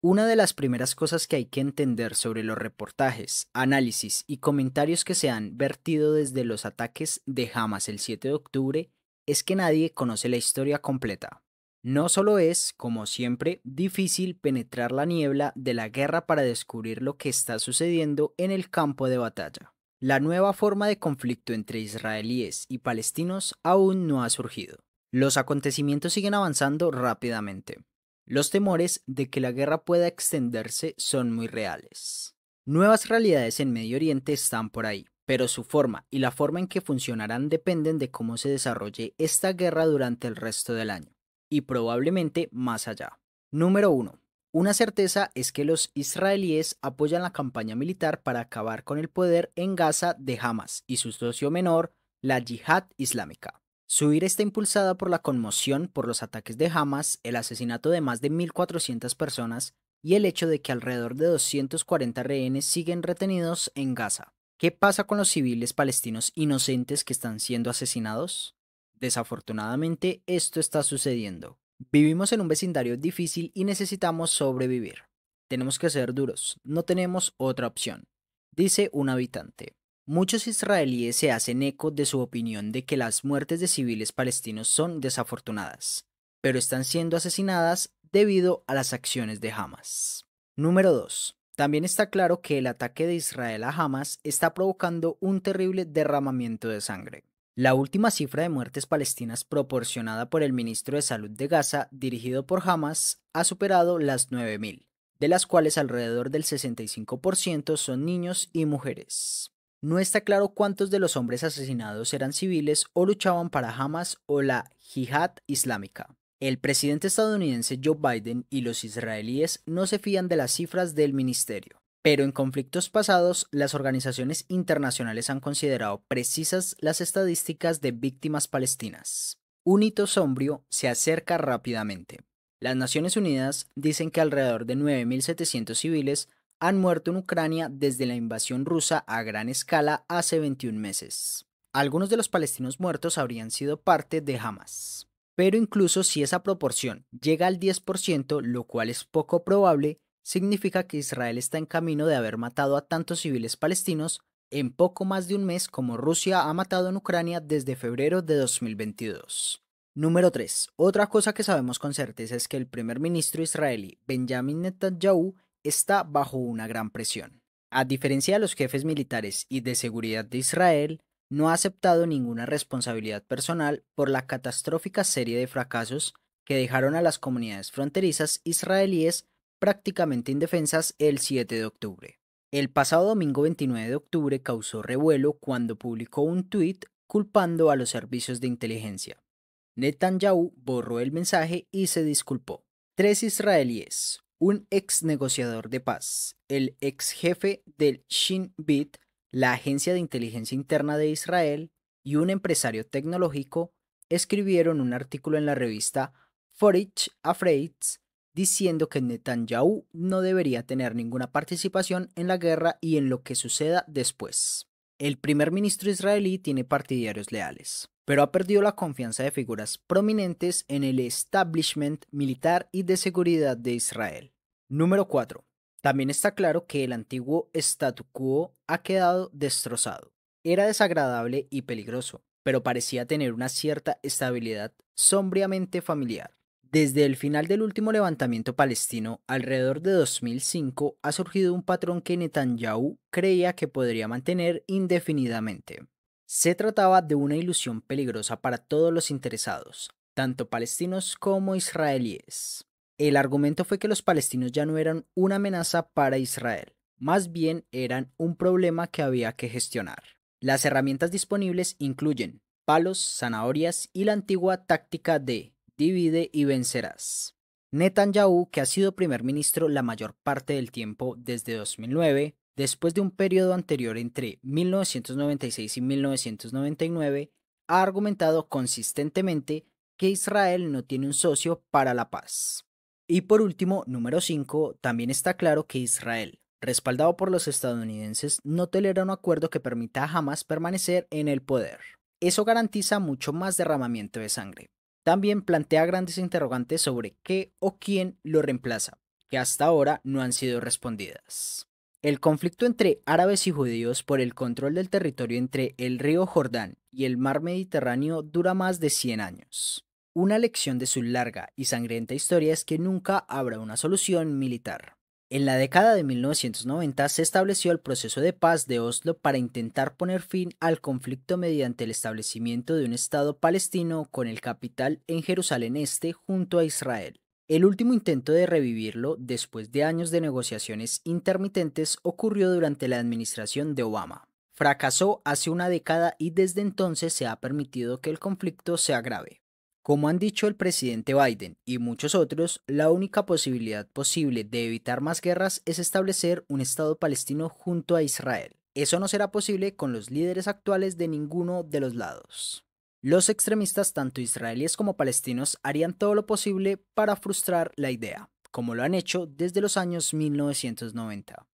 Una de las primeras cosas que hay que entender sobre los reportajes, análisis y comentarios que se han vertido desde los ataques de Hamas el 7 de octubre es que nadie conoce la historia completa. No solo es, como siempre, difícil penetrar la niebla de la guerra para descubrir lo que está sucediendo en el campo de batalla. La nueva forma de conflicto entre israelíes y palestinos aún no ha surgido. Los acontecimientos siguen avanzando rápidamente. Los temores de que la guerra pueda extenderse son muy reales. Nuevas realidades en Medio Oriente están por ahí, pero su forma y la forma en que funcionarán dependen de cómo se desarrolle esta guerra durante el resto del año, y probablemente más allá. Número 1. Una certeza es que los israelíes apoyan la campaña militar para acabar con el poder en Gaza de Hamas y su socio menor, la Yihad Islámica. Su ira está impulsada por la conmoción por los ataques de Hamas, el asesinato de más de 1.400 personas y el hecho de que alrededor de 240 rehenes siguen retenidos en Gaza. ¿Qué pasa con los civiles palestinos inocentes que están siendo asesinados? Desafortunadamente, esto está sucediendo. Vivimos en un vecindario difícil y necesitamos sobrevivir. Tenemos que ser duros, no tenemos otra opción, dice un habitante. Muchos israelíes se hacen eco de su opinión de que las muertes de civiles palestinos son desafortunadas, pero están siendo asesinadas debido a las acciones de Hamas. Número 2. También está claro que el ataque de Israel a Hamas está provocando un terrible derramamiento de sangre. La última cifra de muertes palestinas proporcionada por el ministro de Salud de Gaza, dirigido por Hamas, ha superado las 9.000, de las cuales alrededor del 65% son niños y mujeres. No está claro cuántos de los hombres asesinados eran civiles o luchaban para Hamas o la Yihad Islámica. El presidente estadounidense Joe Biden y los israelíes no se fían de las cifras del ministerio, pero en conflictos pasados las organizaciones internacionales han considerado precisas las estadísticas de víctimas palestinas. Un hito sombrío se acerca rápidamente. Las Naciones Unidas dicen que alrededor de 9.700 civiles han muerto en Ucrania desde la invasión rusa a gran escala hace 21 meses. Algunos de los palestinos muertos habrían sido parte de Hamas. Pero incluso si esa proporción llega al 10%, lo cual es poco probable, significa que Israel está en camino de haber matado a tantos civiles palestinos en poco más de un mes como Rusia ha matado en Ucrania desde febrero de 2022. Número 3. Otra cosa que sabemos con certeza es que el primer ministro israelí, Benjamin Netanyahu, está bajo una gran presión. A diferencia de los jefes militares y de seguridad de Israel, no ha aceptado ninguna responsabilidad personal por la catastrófica serie de fracasos que dejaron a las comunidades fronterizas israelíes prácticamente indefensas el 7 de octubre. El pasado domingo 29 de octubre causó revuelo cuando publicó un tuit culpando a los servicios de inteligencia. Netanyahu borró el mensaje y se disculpó. Tres israelíes, un ex negociador de paz, el ex jefe del Shin Bet, la agencia de inteligencia interna de Israel, y un empresario tecnológico, escribieron un artículo en la revista Foreign Affairs diciendo que Netanyahu no debería tener ninguna participación en la guerra y en lo que suceda después. El primer ministro israelí tiene partidarios leales, pero ha perdido la confianza de figuras prominentes en el establishment militar y de seguridad de Israel. Número 4. También está claro que el antiguo statu quo ha quedado destrozado. Era desagradable y peligroso, pero parecía tener una cierta estabilidad sombriamente familiar. Desde el final del último levantamiento palestino, alrededor de 2005, ha surgido un patrón que Netanyahu creía que podría mantener indefinidamente. Se trataba de una ilusión peligrosa para todos los interesados, tanto palestinos como israelíes. El argumento fue que los palestinos ya no eran una amenaza para Israel, más bien eran un problema que había que gestionar. Las herramientas disponibles incluyen palos, zanahorias y la antigua táctica de divide y vencerás. Netanyahu, que ha sido primer ministro la mayor parte del tiempo desde 2009, después de un periodo anterior entre 1996 y 1999, ha argumentado consistentemente que Israel no tiene un socio para la paz. Y por último, número 5, también está claro que Israel, respaldado por los estadounidenses, no tolera un acuerdo que permita a Hamas permanecer en el poder. Eso garantiza mucho más derramamiento de sangre. También plantea grandes interrogantes sobre qué o quién lo reemplaza. que hasta ahora no han sido respondidas. El conflicto entre árabes y judíos por el control del territorio entre el río Jordán y el mar Mediterráneo dura más de 100 años. Una lección de su larga y sangrienta historia es que nunca habrá una solución militar. En la década de 1990 se estableció el proceso de paz de Oslo para intentar poner fin al conflicto mediante el establecimiento de un Estado palestino con el capital en Jerusalén Este junto a Israel. El último intento de revivirlo, después de años de negociaciones intermitentes, ocurrió durante la administración de Obama. Fracasó hace una década y desde entonces se ha permitido que el conflicto se agrave. Como han dicho el presidente Biden y muchos otros, la única posibilidad posible de evitar más guerras es establecer un Estado palestino junto a Israel. Eso no será posible con los líderes actuales de ninguno de los lados. Los extremistas, tanto israelíes como palestinos, harían todo lo posible para frustrar la idea, como lo han hecho desde los años 1990.